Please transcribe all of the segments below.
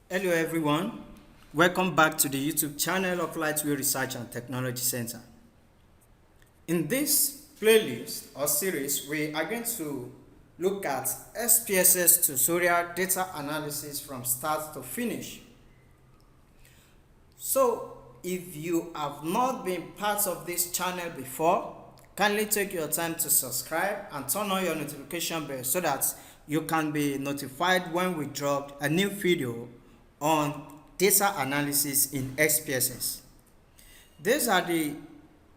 Hello everyone, welcome back to the YouTube channel of Lightway Research and Technology Center. In this playlist or series, we are going to look at SPSS tutorial data analysis from start to finish. So, if you have not been part of this channel before, kindly take your time to subscribe and turn on your notification bell so that you can be notified when we drop a new video on data analysis in SPSS. These are the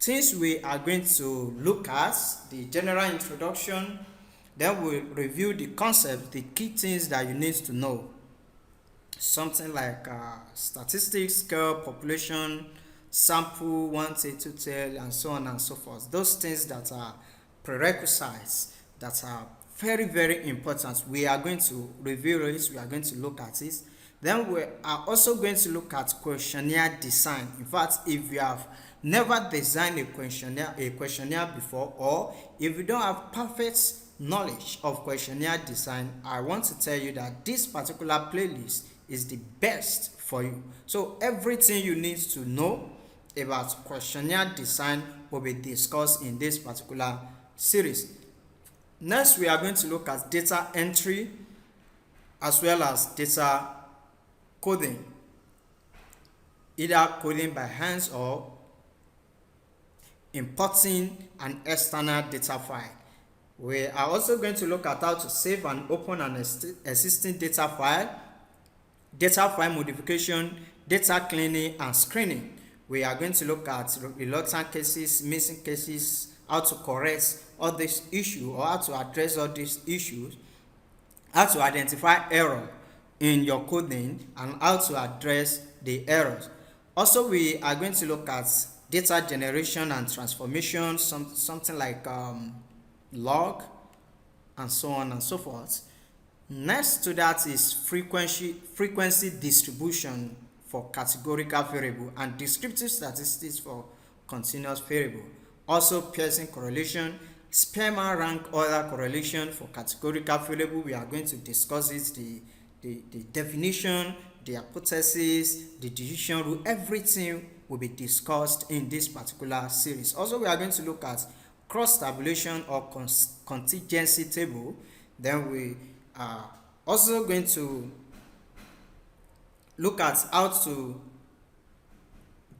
things we are going to look at: the general introduction, then we'll review the concept, the key things that you need to know. Something like statistics, scale, population, sample, 1T, 2T, and so on and so forth. Those things that are prerequisites that are very, very important. We are going to review it, we are going to look at it. Then we are also going to look at questionnaire design. In fact, if you have never designed a questionnaire before, or if you don't have perfect knowledge of questionnaire design, I want to tell you that this particular playlist is the best for you. So everything you need to know about questionnaire design will be discussed in this particular series. Next, we are going to look at data entry as well as data coding, either coding by hands or importing an external data file. We are also going to look at how to save and open an existing data file modification, data cleaning and screening. We are going to look at reluctant cases, missing cases, how to correct all these issues or how to address all these issues, how to identify error in your coding and how to address the errors. Also, we are going to look at data generation and transformation, something like log and so on and so forth. Next to that is frequency distribution for categorical variable and descriptive statistics for continuous variable. Also, Pearson correlation, Spearman rank order correlation for categorical variable. We are going to discuss it, the definition, the hypothesis, the decision rule. Everything will be discussed in this particular series. Also, we are going to look at cross tabulation or contingency table. Then we are also going to look at how to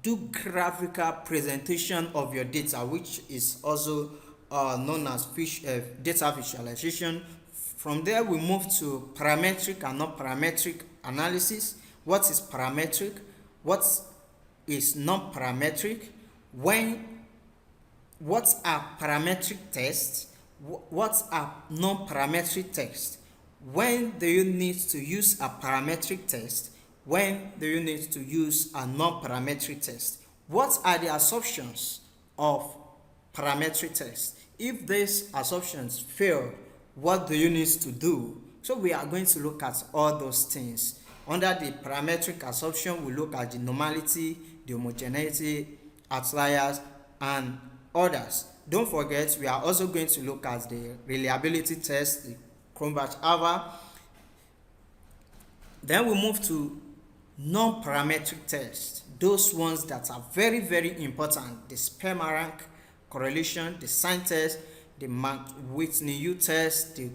do graphical presentation of your data, which is also known as data visualization. From there, we move to parametric and non-parametric analysis. What is parametric? What is non-parametric? What are parametric tests? What are non-parametric tests? When do you need to use a parametric test? When do you need to use a non-parametric test? What are the assumptions of parametric tests? If these assumptions fail, what do you need to do? So we are going to look at all those things. Under the parametric assumption, we look at the normality, the homogeneity, outliers, and others. Don't forget, we are also going to look at the reliability test, the Cronbach-Ava. Then we move to non-parametric tests, those ones that are very, very important: the Spearman rank correlation, the sign test, the Whitney-U test, the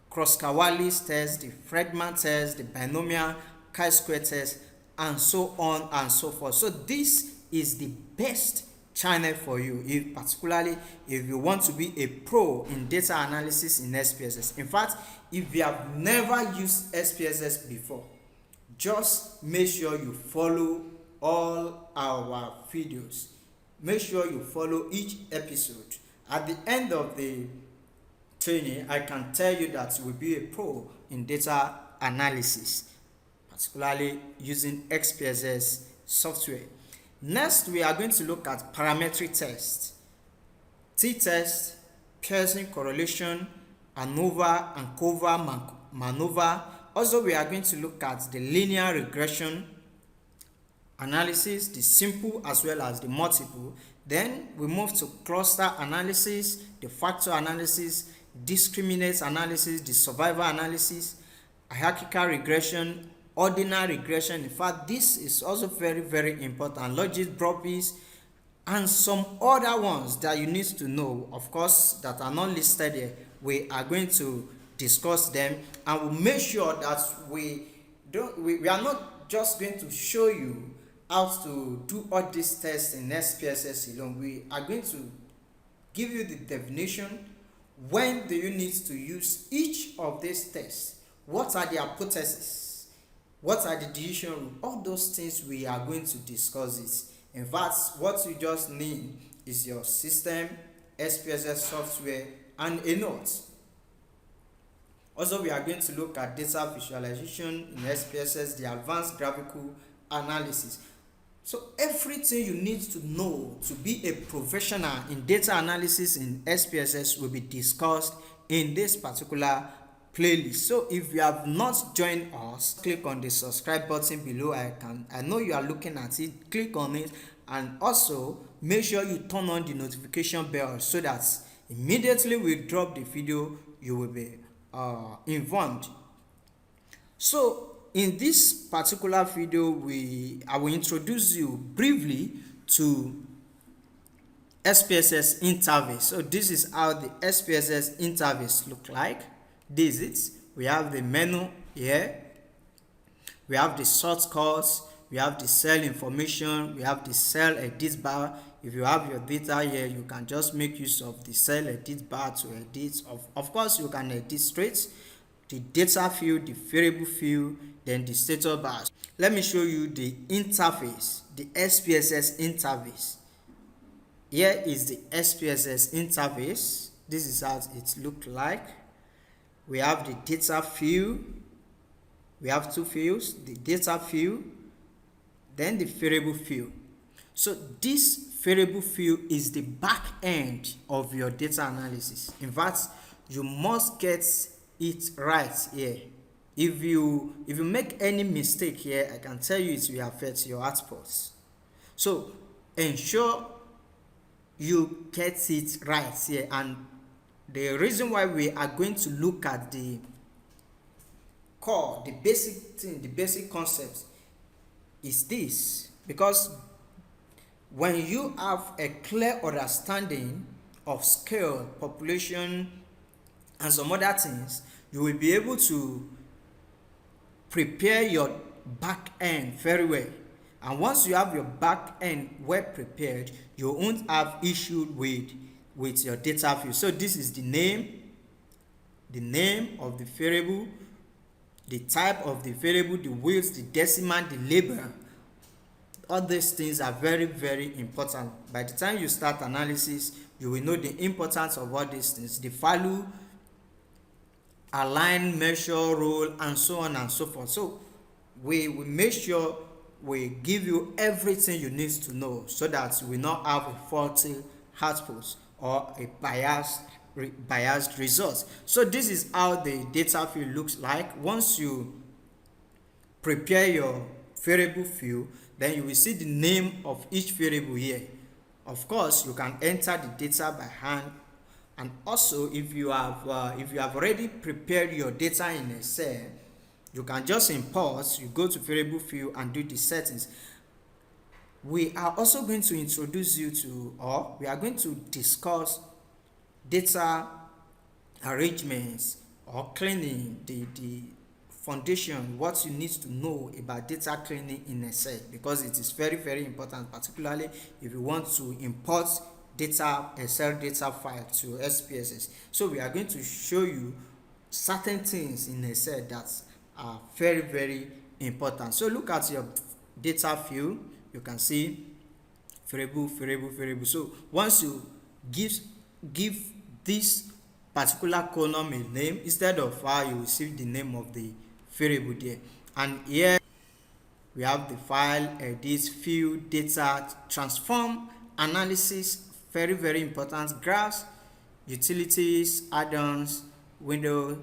Kruskal-Wallis test, the Friedman test, the binomial chi-square test, and so on and so forth. So this is the best channel for you, particularly if you want to be a pro in data analysis in SPSS. In fact, if you have never used SPSS before, just make sure you follow all our videos. Make sure you follow each episode. At the end of the training, I can tell you that you will be a pro in data analysis, particularly using SPSS software. Next, we are going to look at parametric tests, t-test, Pearson correlation, ANOVA and COVA maneuver. Also, we are going to look at the linear regression analysis, the simple as well as the multiple. Then we move to cluster analysis, the factor analysis, discriminant analysis, the survival analysis, hierarchical regression, ordinal regression. In fact, this is also very important. Logic properties and some other ones that you need to know, of course, that are not listed here. We are going to discuss them, and we'll make sure that we are not just going to show you how to do all these tests in SPSS alone. We are going to give you the definition. When do you need to use each of these tests? What are the hypotheses? What are the decision rules? All those things we are going to discuss it. In fact, what you just need is your system, SPSS software, and a note. Also, we are going to look at data visualization in SPSS, the advanced graphical analysis. So everything you need to know to be a professional in data analysis in SPSS will be discussed in this particular playlist. So if you have not joined us, click on the subscribe button below. I know you are looking at it. Click on it, and also make sure you turn on the notification bell so that immediately we drop the video, you will be informed. So in this particular video, I will introduce you briefly to SPSS interface. So this is how the SPSS interface look like. This is it. We have the menu here. We have the shortcuts. We have the cell information. We have the cell edit bar. If you have your data here, you can just make use of the cell edit bar to edit. Of course, you can edit straight the data field, the variable field, then the status bar. Let me show you the interface, the SPSS interface. Here is the SPSS interface. This is how it looks like. We have the data field. We have two fields, the data field, then the variable field. So this variable field is the back end of your data analysis. In fact, you must get it right here. If you make any mistake here, I can tell you it will affect your outputs. So ensure you get it right here. And the reason why we are going to look at the core, the basic thing, the basic concept is this, because when you have a clear understanding of scale, population, and some other things, you will be able to prepare your back end very well. And once you have your back end well prepared, you won't have issue with your data field. So this is the name of the variable, the type of the variable, the width, the decimal, the label. All these things are very important. By the time you start analysis, you will know the importance of all these things, the value, align, measure, roll, and so on and so forth. So we will make sure we give you everything you need to know, so that you will not have a faulty output or a biased result. So this is how the data field looks like. Once you prepare your variable field, then you will see the name of each variable here. Of course, you can enter the data by hand, and also if you have already prepared your data in Excel, you can just import. You go to variable field and do the settings. We are also going to introduce you to, or we are going to discuss data arrangements or cleaning, the foundation, what you need to know about data cleaning in Excel, because it is very important, particularly if you want to import data, Excel data file to SPSS. So we are going to show you certain things in Excel that are very important. So look at your data field. You can see variable. So once you give this particular column a name, instead of file, you receive the name of the variable there. And here we have the file, edit, field, data, transform, analysis, very important, graphs, utilities, add-ons, window,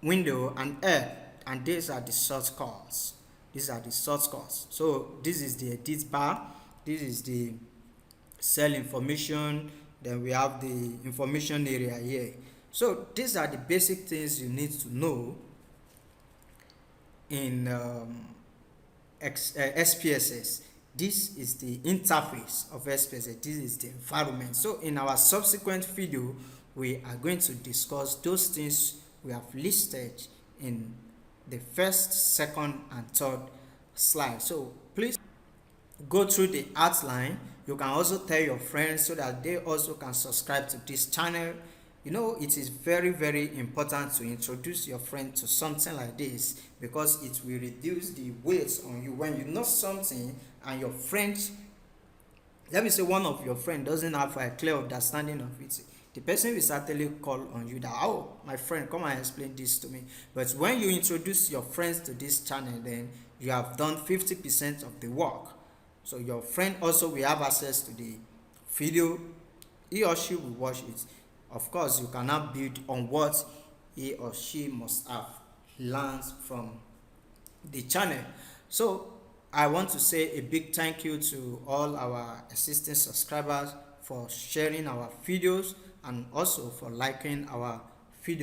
and help. And these are the shortcuts. So this is the edit bar, this is the cell information, then we have the information area here. So these are the basic things you need to know in SPSS. This is the interface of SPSS. This is the environment. So in our subsequent video, we are going to discuss those things we have listed in the first, second, and third slide. So please go through the outline. You can also tell your friends so that they also can subscribe to this channel. You know, it is very, very important to introduce your friend to something like this, because it will reduce the weight on you. When you know something and your friend, let me say one of your friend doesn't have a clear understanding of it, the person will certainly call on you that, oh, my friend, come and explain this to me. But when you introduce your friends to this channel, then you have done 50% of the work. So your friend also will have access to the video. He or she will watch it. Of course, you cannot build on what he or she must have learned from the channel. So I want to say a big thank you to all our existing subscribers for sharing our videos and also for liking our videos.